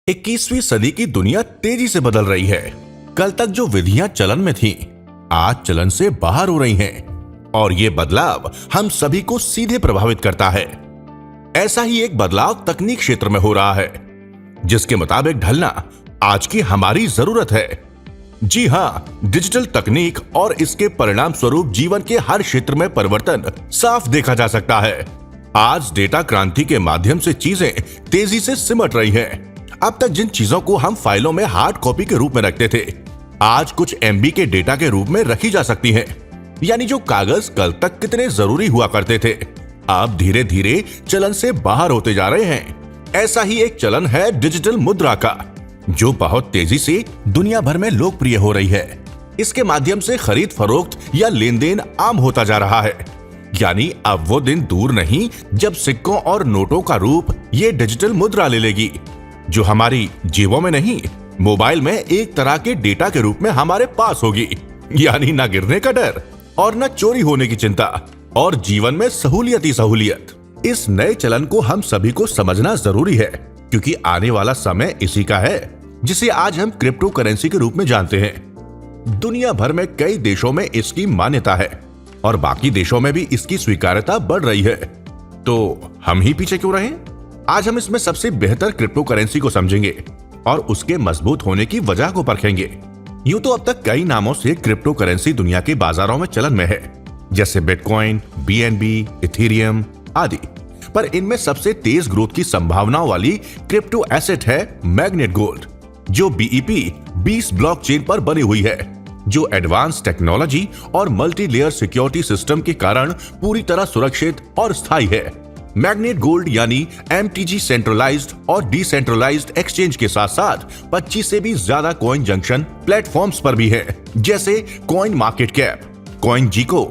21वीं सदी की दुनिया तेजी से बदल रही है। कल तक जो विधियां चलन में थीं, आज चलन से बाहर हो रही हैं और ये बदलाव हम सभी को सीधे प्रभावित करता है। ऐसा ही एक बदलाव तकनीक क्षेत्र में हो रहा है, जिसके मुताबिक ढलना आज की हमारी जरूरत है। जी हां, डिजिटल तकनीक और इसके परिणाम स्वरूप जीवन के हर क्षेत्र में परिवर्तन साफ देखा जा सकता है। आज डेटा क्रांति के माध्यम से चीजें तेजी से सिमट रही हैं। अब तक जिन चीजों को हम फाइलों में हार्ड कॉपी के रूप में रखते थे, आज कुछ एमबी के डेटा के रूप में रखी जा सकती हैं। यानी जो कागज कल तक कितने जरूरी हुआ करते थे, अब धीरे धीरे चलन से बाहर होते जा रहे हैं। ऐसा ही एक चलन है डिजिटल मुद्रा का, जो बहुत तेजी से दुनिया भर में लोकप्रिय हो रही है। इसके माध्यम से खरीद फरोख्त या लेन देन आम होता जा रहा है। यानी अब वो दिन दूर नहीं जब सिक्कों और नोटों का रूप ये डिजिटल मुद्रा ले लेगी, जो हमारी जेबों में नहीं, मोबाइल में एक तरह के डेटा के रूप में हमारे पास होगी। यानी न गिरने का डर और न चोरी होने की चिंता, और जीवन में सहूलियत ही सहूलियत। इस नए चलन को हम सभी को समझना जरूरी है, क्योंकि आने वाला समय इसी का है, जिसे आज हम क्रिप्टो करेंसी के रूप में जानते हैं। दुनिया भर में कई देशों में इसकी मान्यता है और बाकी देशों में भी इसकी स्वीकार्यता बढ़ रही है। तो हम ही पीछे क्यों रहें? आज हम इसमें सबसे बेहतर क्रिप्टो करेंसी को समझेंगे और उसके मजबूत होने की वजह को परखेंगे। यूं तो अब तक कई नामों से क्रिप्टो करेंसी दुनिया के बाजारों में चलन में है, जैसे बिटकॉइन, बीएनबी, इथेरियम आदि। पर इनमें सबसे तेज ग्रोथ की संभावनाओं वाली क्रिप्टो एसेट है मैग्नेट गोल्ड, जो बीईपी 20 ब्लॉकचेन पर बनी हुई है, जो एडवांस टेक्नोलॉजी और मल्टी लेयर सिक्योरिटी सिस्टम के कारण पूरी तरह सुरक्षित और स्थायी है। मैग्नेट गोल्ड यानी एमटीजी सेंट्रलाइज्ड और डिसेंट्रलाइज्ड एक्सचेंज के साथ साथ 25 से भी ज्यादा कॉइन जंक्शन प्लेटफॉर्म्स पर भी है, जैसे कॉइन मार्केट कैप, कॉइन जीको,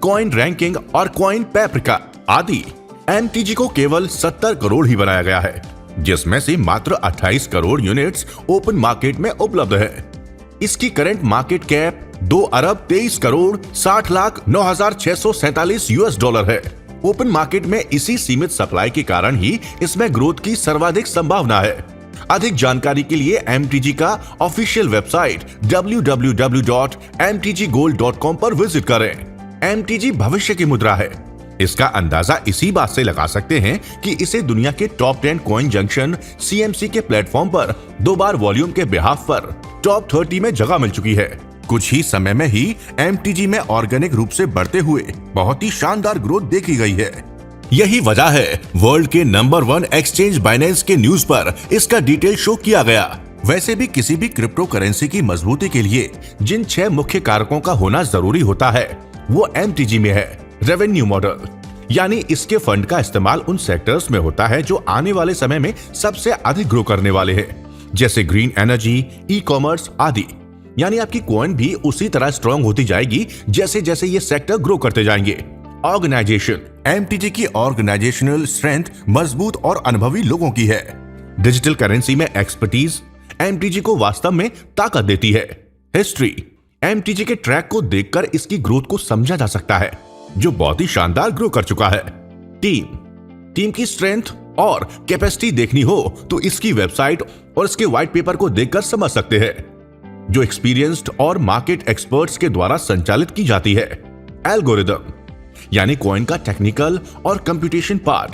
कॉइन रैंकिंग और कॉइन पेप्रिका आदि। एमटीजी को केवल 70 करोड़ ही बनाया गया है, जिसमें से मात्र 28 करोड़ यूनिट्स ओपन मार्केट में उपलब्ध है। इसकी करंट मार्केट कैप 2 अरब 23 करोड़ 60 लाख 9,647 यूएस डॉलर है। ओपन मार्केट में इसी सीमित सप्लाई के कारण ही इसमें ग्रोथ की सर्वाधिक संभावना है। अधिक जानकारी के लिए एमटीजी का ऑफिशियल वेबसाइट www.mtggold.com पर विजिट करें। एमटीजी भविष्य की मुद्रा है। इसका अंदाजा इसी बात से लगा सकते हैं कि इसे दुनिया के टॉप 10 कॉइन जंक्शन सीएमसी के प्लेटफॉर्म पर 2 बार वॉल्यूम के बिहाफ पर टॉप 30 में जगह मिल चुकी है। कुछ ही समय में ही एमटीजी में ऑर्गेनिक रूप से बढ़ते हुए बहुत ही शानदार ग्रोथ देखी गई है। यही वजह है वर्ल्ड के नंबर 1 एक्सचेंज बाइनेंस के न्यूज पर इसका डिटेल शो किया गया। वैसे भी किसी भी क्रिप्टो करेंसी की मजबूती के लिए जिन 6 मुख्य कारकों का होना जरूरी होता है, वो एमटीजी में है। रेवेन्यू मॉडल, यानी इसके फंड का इस्तेमाल उन सेक्टर्स में होता है जो आने वाले समय में सबसे अधिक ग्रो करने वाले हैं, जैसे ग्रीन एनर्जी, ई कॉमर्स आदि। यानी आपकी कॉइन भी उसी तरह स्ट्रॉन्ग होती जाएगी जैसे जैसे ये सेक्टर ग्रो करते जाएंगे। ऑर्गेनाइजेशन, एमटीजी की ऑर्गेनाइजेशनल स्ट्रेंथ मजबूत और अनुभवी लोगों की है। डिजिटल करेंसी में एक्सपर्टीज एमटीजी को वास्तव में ताकत देती है। हिस्ट्री, एमटीजी के ट्रैक को देखकर इसकी ग्रोथ को समझा जा सकता है, जो बहुत ही शानदार ग्रो कर चुका है। टीम की स्ट्रेंथ और कैपेसिटी देखनी हो तो इसकी वेबसाइट और इसके व्हाइट पेपर को देखकर समझ सकते हैं, जो एक्सपीरियंस्ड और मार्केट एक्सपर्ट्स के द्वारा संचालित की जाती है। एल्गोरिदम, यानी कॉइन का टेक्निकल और कंप्यूटेशन पार्ट,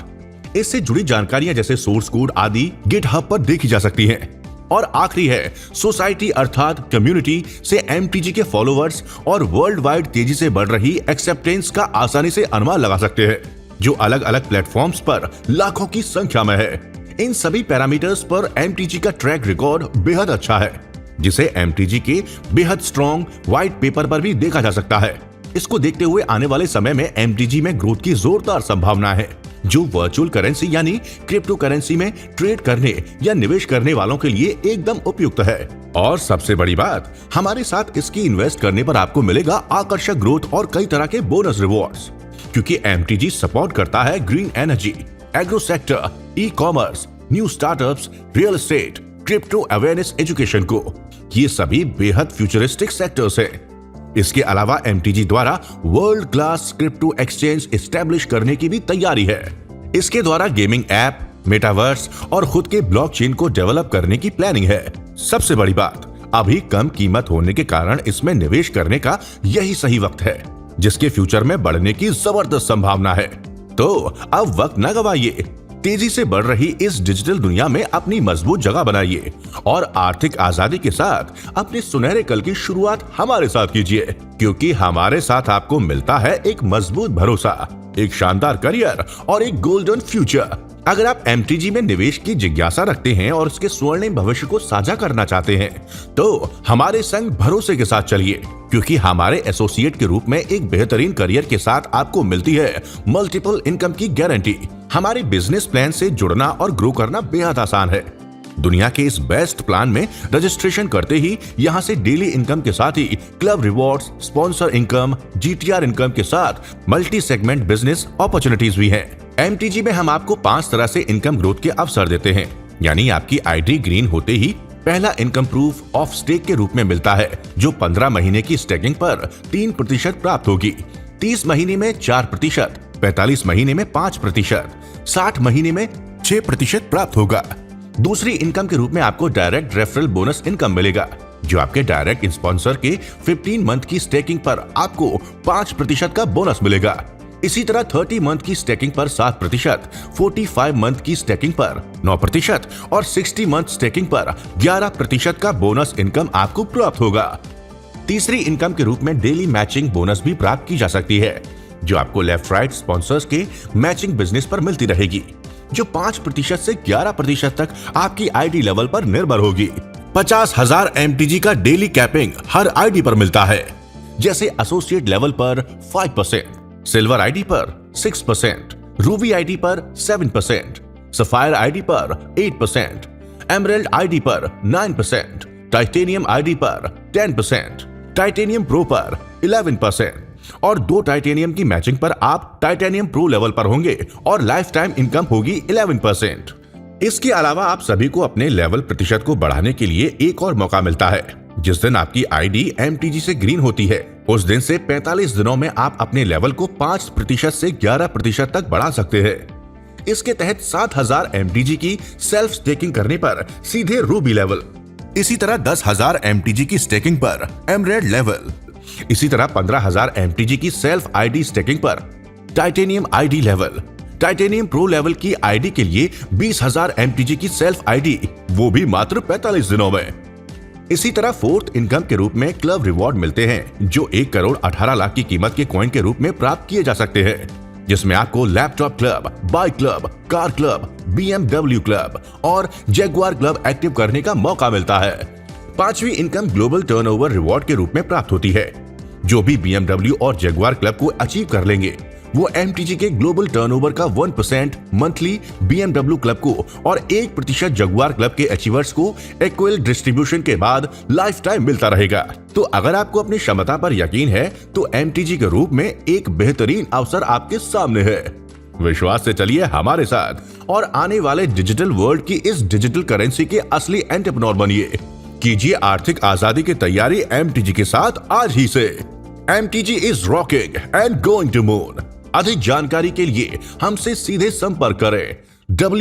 इससे जुड़ी जानकारियां जैसे सोर्स कोड आदि गिटहब पर देखी जा सकती हैं। और आखिरी है सोसाइटी, अर्थात कम्युनिटी से एमटीजी के फॉलोअर्स और वर्ल्ड वाइड तेजी से बढ़ रही एक्सेप्टेंस का आसानी से अनुमान लगा सकते हैं, जो अलग अलग प्लेटफॉर्म्स पर लाखों की संख्या में है। इन सभी पैरामीटर्स पर एमटीजी का ट्रैक रिकॉर्ड बेहद अच्छा है, जिसे एमटीजी के बेहद स्ट्रॉन्ग व्हाइट पेपर पर भी देखा जा सकता है। इसको देखते हुए आने वाले समय में एमटीजी में ग्रोथ की जोरदार संभावना है, जो वर्चुअल करेंसी यानी क्रिप्टो करेंसी में ट्रेड करने या निवेश करने वालों के लिए एकदम उपयुक्त है। और सबसे बड़ी बात, हमारे साथ इसकी इन्वेस्ट करने पर आपको मिलेगा आकर्षक ग्रोथ और कई तरह के बोनस रिवॉर्ड्स, क्योंकि एमटीजी सपोर्ट करता है green energy, agro sector, e commerce, new startups, real estate, crypto awareness education को। ये सभी बेहद फ्यूचरिस्टिक सेक्टर्स हैं। इसके अलावा एमटीजी द्वारा world class crypto exchange establish करने की भी तैयारी है। इसके द्वारा गेमिंग ऐप, मेटावर्स और खुद के ब्लॉकचेन को डेवलप करने की प्लानिंग है। सबसे बड़ी बात, अभी कम कीमत होने के कारण इसमें निवेश करने का यही सही वक्त है, जिसके फ्यूचर में बढ़ने की जबरदस्त संभावना है। तो अब वक्त न गवाइए, तेजी से बढ़ रही इस डिजिटल दुनिया में अपनी मजबूत जगह बनाइए और आर्थिक आजादी के साथ अपने सुनहरे कल की शुरुआत हमारे साथ कीजिए, क्योंकि हमारे साथ आपको मिलता है एक मजबूत भरोसा, एक शानदार करियर और एक गोल्डन फ्यूचर। अगर आप एमटीजी में निवेश की जिज्ञासा रखते हैं और उसके स्वर्णिम भविष्य को साझा करना चाहते हैं, तो हमारे संग भरोसे के साथ चलिए, क्योंकि हमारे एसोसिएट के रूप में एक बेहतरीन करियर के साथ आपको मिलती है मल्टीपल इनकम की गारंटी। हमारे बिजनेस प्लान से जुड़ना और ग्रो करना बेहद आसान है। दुनिया के इस बेस्ट प्लान में रजिस्ट्रेशन करते ही यहां से डेली इनकम के साथ ही club rewards, sponsor income, GTR income के साथ मल्टी सेगमेंट बिजनेस अपॉर्चुनिटीज भी हैं। एमटीजी में हम आपको 5 तरह से इनकम ग्रोथ के अवसर देते हैं, यानी आपकी आईडी ग्रीन होते ही पहला इनकम प्रूफ ऑफ स्टेक के रूप में मिलता है, जो 15 महीने की स्टेकिंग पर 3% प्राप्त होगी, 30 महीने में 4%, 45 महीने में 5%, 60 महीने में 6% प्राप्त होगा। दूसरी इनकम के रूप में आपको डायरेक्ट रेफरल बोनस इनकम मिलेगा, जो आपके डायरेक्ट स्पॉन्सर के 15 मंथ की स्टेकिंग पर आपको 5% का बोनस मिलेगा। इसी तरह 30 मंथ की स्टेकिंग पर 7%, 45 मंथ की स्टेकिंग पर 9% और 60 मंथ स्टेकिंग पर 11% का बोनस इनकम आपको प्राप्त होगा। तीसरी इनकम के रूप में डेली मैचिंग बोनस भी प्राप्त की जा सकती है, जो आपको लेफ्ट राइट स्पॉन्सर्स के मैचिंग बिजनेस पर मिलती रहेगी, जो 5% से 11% तक आपकी आईडी लेवल पर निर्भर होगी। 50,000 एमटीजी का डेली कैपिंग हर आईडी पर मिलता है, जैसे एसोसिएट लेवल पर 5%, सिल्वर आईडी पर 6%, रूबी आईडी पर 7%, सफायर आईडी पर 8%, एमरल्ड आईडी पर 9%, टाइटेनियम आईडी पर 10%, टाइटेनियम प्रो पर 11% और 2 टाइटेनियम की मैचिंग पर आप टाइटेनियम प्रो लेवल पर होंगे और लाइफ टाइम इनकम होगी 11%। इसके अलावा आप सभी को अपने लेवल प्रतिशत को बढ़ाने के लिए एक और मौका मिलता है। जिस दिन आपकी आईडी एमटीजी से ग्रीन होती है, उस दिन से 45 दिनों में आप अपने लेवल को 5% से 11% तक बढ़ा सकते हैं। इसके तहत 7,000 एमटीजी की सेल्फ स्टेकिंग करने पर सीधे रूबी लेवल, इसी तरह 10,000 एमटीजी की स्टेकिंग पर एमरेड लेवल, इसी तरह 15,000 एमटीजी की सेल्फ आईडी स्टेकिंग पर titanium ID level, titanium pro level की आईडी के लिए 20,000 एमटीजी की सेल्फ आईडी, वो भी मात्र 45 दिनों में। इसी तरह फोर्थ इनकम के रूप में क्लब रिवॉर्ड मिलते हैं, जो 1 करोड़ 18 लाख की कीमत के कॉइन के रूप में प्राप्त किए जा सकते हैं, जिसमें आपको laptop club, bike club, car club, BMW club और जैगुआर क्लब एक्टिव करने का मौका मिलता है। पांचवी इनकम ग्लोबल टर्नओवर रिवॉर्ड के रूप में प्राप्त होती है। जो भी BMW और जैगुआर क्लब को अचीव कर लेंगे, वो एमटीजी के ग्लोबल टर्नओवर का 1% मंथली BMW क्लब को और 1% जगुआर क्लब के अचीवर्स को इक्वल डिस्ट्रीब्यूशन के बाद लाइफ टाइम मिलता रहेगा। तो अगर आपको अपनी क्षमता पर यकीन है, तो एमटीजी के रूप में एक बेहतरीन अवसर आपके सामने है। विश्वास से चलिए हमारे साथ और आने वाले डिजिटल वर्ल्ड की इस डिजिटल करेंसी के असली एंटरप्रेन्योर बनिए। कीजिए आर्थिक आजादी की तैयारी एमटीजी के साथ आज ही से। MTG is rocking and going to moon. अधिक जानकारी के लिए हमसे सीधे संपर्क करें।